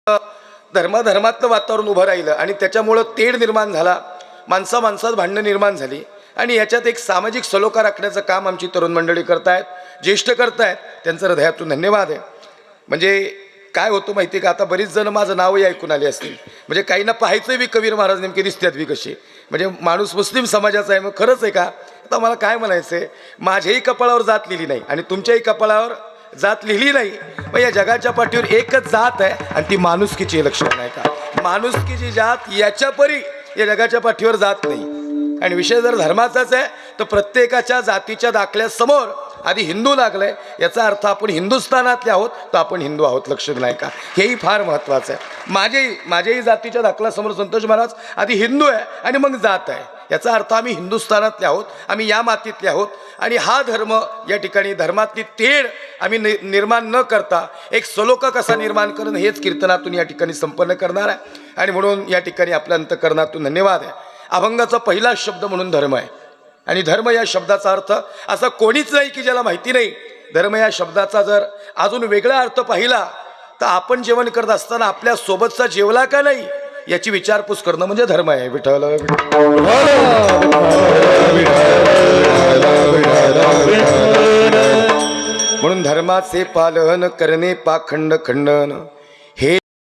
धर्मातलं वातावरण उभं राहिलं आणि त्याच्यामुळं तेढ निर्माण झाला, माणसात भांडणं निर्माण झाली आणि याच्यात एक सामाजिक सलोखा राखण्याचं काम आमची तरुण मंडळी करतायत, ज्येष्ठ करतायत, त्यांचं हृदयातून धन्यवाद आहे. म्हणजे काय होतं माहिती आहे का, आता बरीच जण माझं नावही ऐकून आले असतील. म्हणजे काहींना पाहायचं बी कबीर महाराज नेमके दिसतात बी कसे, म्हणजे माणूस मुस्लिम समाजाचा आहे, मग खरंच आहे का? आता मला काय म्हणायचं आहे, माझ्याही कपाळावर जात लिहिली नाही आणि तुमच्याही कपाळावर जात लिहिली नाही, मग या जगाच्या पाठीवर एकच जात आहे आणि ती माणुसकीची लक्षण आहे का? माणुसकीची जात याच्या परी या जगाच्या पाठीवर जात नाही. आणि विषय जर धर्माचाच आहे तर प्रत्येकाच्या जातीच्या दाखल्यासमोर आधी हिंदू लागलाय, याचा अर्थ आपण हिंदुस्थानातले आहोत तर आपण हिंदू आहोत, लक्षात नाही का? हेही फार महत्त्वाचं आहे. माझ्याही जातीच्या दाखल्यासमोर संतोष महाराज आधी हिंदू आहे आणि मग जात आहे, याचा अर्थ आम्ही हिंदुस्थानातले आहोत, आम्ही या मातीतले आहोत. आणि हा धर्म या ठिकाणी धर्मातली तेढ आम्ही निर्माण न करता एक सलोखा कसा निर्माण करणं हेच कीर्तनातून या ठिकाणी संपन्न करणार आहे. आणि म्हणून या ठिकाणी आपल्या अंतःकरणातून धन्यवाद आहे. अभंगाचा पहिला शब्द म्हणून धर्म आहे आणि धर्म या शब्दाचा अर्थ असा कोणीच नाही की ज्याला माहिती नाही. धर्म या शब्दाचा जर अजून वेगळा अर्थ पाहिला तर आपण जेवण करत असताना आपल्या सोबतचा जेवला का नाही याची विचारपूस करणं म्हणजे धर्म आहे. विठ्ठल म्हणून धर्माचे पालन करणे पाखंड खंडन,